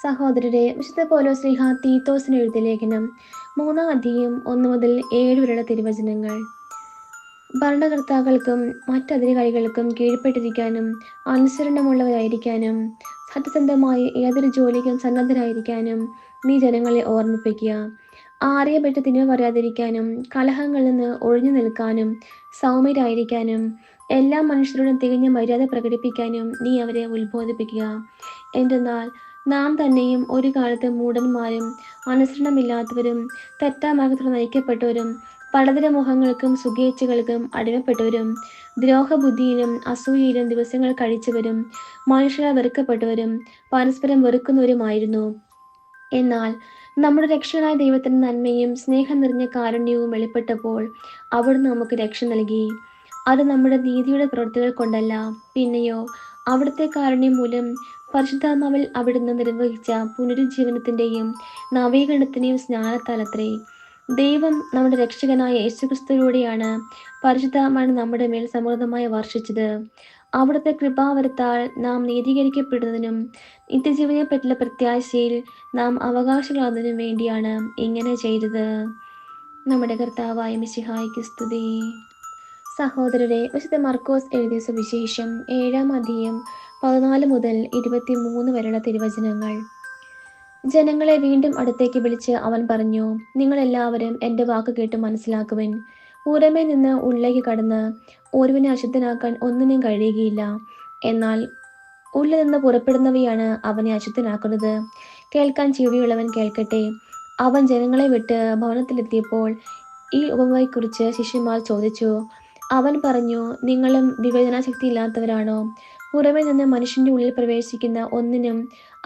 സഹോദരരെ, വിശുദ്ധ പൗലോസ്ലീഹ തീത്തോസിന് എഴുതിയ ലേഖനം 3-ാം അധ്യായം 1 മുതൽ 7 വരെയുള്ള തിരുവചനങ്ങൾ. ഭരണകർത്താക്കൾക്കും മറ്റധികാരികൾക്കും കീഴ്പ്പെട്ടിരിക്കാനും അനുസരണമുള്ളവരായിരിക്കാനും സത്യസന്ധമായി ഏതൊരു ജോലിക്കും സന്നദ്ധരായിരിക്കാനും നീ ജനങ്ങളെ ഓർമ്മിപ്പിക്കുക. ആരെയും പറ്റി തിന്മ പറയാതിരിക്കാനും കലഹങ്ങളിൽ നിന്ന് ഒഴിഞ്ഞു നിൽക്കാനും സൗമ്യരായിരിക്കാനും എല്ലാ മനുഷ്യരോടും തികഞ്ഞ മര്യാദ പ്രകടിപ്പിക്കാനും നീ അവരെ ഉത്ബോധിപ്പിക്കുക. എന്തെന്നാൽ നാം തന്നെയും ഒരു കാലത്ത് മൂഢന്മാരും അനുസരണമില്ലാത്തവരും തെറ്റാമാർഗത്തിൽ നയിക്കപ്പെട്ടവരും പലതരമോഹങ്ങൾക്കും സുഖേച്ഛകൾക്കും അടിമപ്പെട്ടവരും ദ്രോഹബുദ്ധിയിലും അസൂയയിലും ദിവസങ്ങൾ കഴിച്ചവരും മനുഷ്യരാൽ വെറുക്കപ്പെട്ടവരും പരസ്പരം വെറുക്കുന്നവരുമായിരുന്നു. എന്നാൽ നമ്മുടെ രക്ഷകനായ ദൈവത്തിന്റെ നന്മയും സ്നേഹം നിറഞ്ഞ കാരുണ്യവും വെളിപ്പെട്ടപ്പോൾ അവിടുന്ന് നമുക്ക് രക്ഷ നൽകി. അത് നമ്മുടെ നീതിയുടെ പ്രവൃത്തികൾ കൊണ്ടല്ല, പിന്നെയോ അവിടുത്തെ കാരുണ്യം മൂലം പരിശുദ്ധാത്മാവിൽ അവിടുന്ന് നിർവഹിച്ച പുനരുജ്ജീവനത്തിന്റെയും നവീകരണത്തിന്റെയും സ്നാനത്താലത്രേ. ദൈവം നമ്മുടെ രക്ഷകനായ യേശുക്രിസ്തുവിലൂടെയാണ് പരിശുദ്ധാത്മാവിനെ നമ്മുടെ മേൽ സമൃദ്ധമായി വർഷിച്ചത്. അവിടുത്തെ കൃപാവരത്താൽ നാം നീതീകരിക്കപ്പെടുന്നതിനും നിത്യജീവനെ പറ്റിയുള്ള പ്രത്യാശയിൽ നാം അവകാശികളാകുന്നതിനും വേണ്ടിയാണ് ഇങ്ങനെ ചെയ്തത്. നമ്മുടെ കർത്താവായ മിശിഹായ്ക്ക് സ്തുതി. സഹോദരരെ, വിശുദ്ധ മർക്കോസ് എഴുതിയ സുവിശേഷം 7-ാം അധ്യായം 14 മുതൽ 23 വരെയുള്ള തിരുവചനങ്ങൾ. ജനങ്ങളെ വീണ്ടും അടുത്തേക്ക് വിളിച്ച് അവൻ പറഞ്ഞു, നിങ്ങളെല്ലാവരും എൻ്റെ വാക്ക് കേട്ട് മനസ്സിലാക്കുവിൻ. പുറമേ നിന്ന് ഉള്ളിലേക്ക് കടന്ന് ഒരുവനെ അശുദ്ധനാക്കാൻ ഒന്നിനും കഴിയുകയില്ല. എന്നാൽ ഉള്ളിൽ നിന്ന് പുറപ്പെടുന്നവയാണ് അവനെ അശുദ്ധനാക്കുന്നത്. കേൾക്കാൻ ചെവിയുള്ളവൻ കേൾക്കട്ടെ. അവൻ ജനങ്ങളെ വിട്ട് ഭവനത്തിലെത്തിയപ്പോൾ ഈ ഉപമയെക്കുറിച്ച് ശിഷ്യന്മാർ ചോദിച്ചു. അവൻ പറഞ്ഞു, നിങ്ങളും വിവേചനാശക്തി ഇല്ലാത്തവരാണോ? പുറമേ നിന്ന് മനുഷ്യന്റെ ഉള്ളിൽ പ്രവേശിക്കുന്ന ഒന്നിനും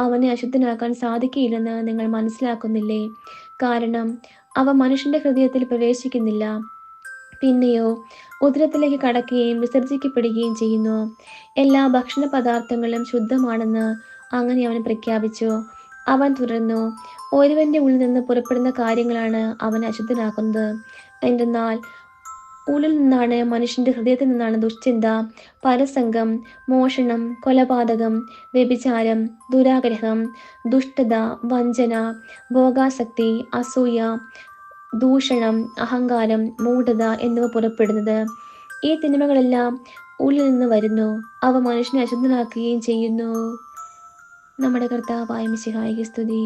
അവനെ അശുദ്ധനാക്കാൻ സാധിക്കുകയില്ലെന്ന് നിങ്ങൾ മനസ്സിലാക്കുന്നില്ലേ? കാരണം അവ മനുഷ്യന്റെ ഹൃദയത്തിൽ പ്രവേശിക്കുന്നില്ല, പിന്നെയോ ഉദരത്തിലേക്ക് കടക്കുകയും വിസർജിക്കപ്പെടുകയും ചെയ്യുന്നു. എല്ലാ ഭക്ഷണ പദാർത്ഥങ്ങളും ശുദ്ധമാണെന്ന് അങ്ങനെ അവൻ പ്രഖ്യാപിച്ചു. അവൻ തുടർന്നു, ഒരുവന്റെ ഉള്ളിൽ നിന്ന് പുറപ്പെടുന്ന കാര്യങ്ങളാണ് അവനെ അശുദ്ധനാക്കുന്നത്. എന്തെന്നാൽ ഉള്ളിൽ നിന്നാണ്, മനുഷ്യന്റെ ഹൃദയത്തിൽ നിന്നാണ് ദുശ്ചിന്ത, പരസംഗം, മോഷണം, കൊലപാതകം, വ്യഭിചാരം, ദുരാഗ്രഹം, ദുഷ്ടത, വഞ്ചന, ഭോഗാസക്തി, അസൂയ, ദൂഷണം, അഹങ്കാരം, മൂഢത എന്നിവ പുറപ്പെടുന്നത്. ഈ തിന്മകളെല്ലാം ഉള്ളിൽ നിന്ന് വരുന്നു. അവ മനുഷ്യനെ അശുദ്ധനാക്കുകയും ചെയ്യുന്നു. നമ്മുടെ കർത്താവായ മിശിഹായ്ക്ക് സ്തുതി.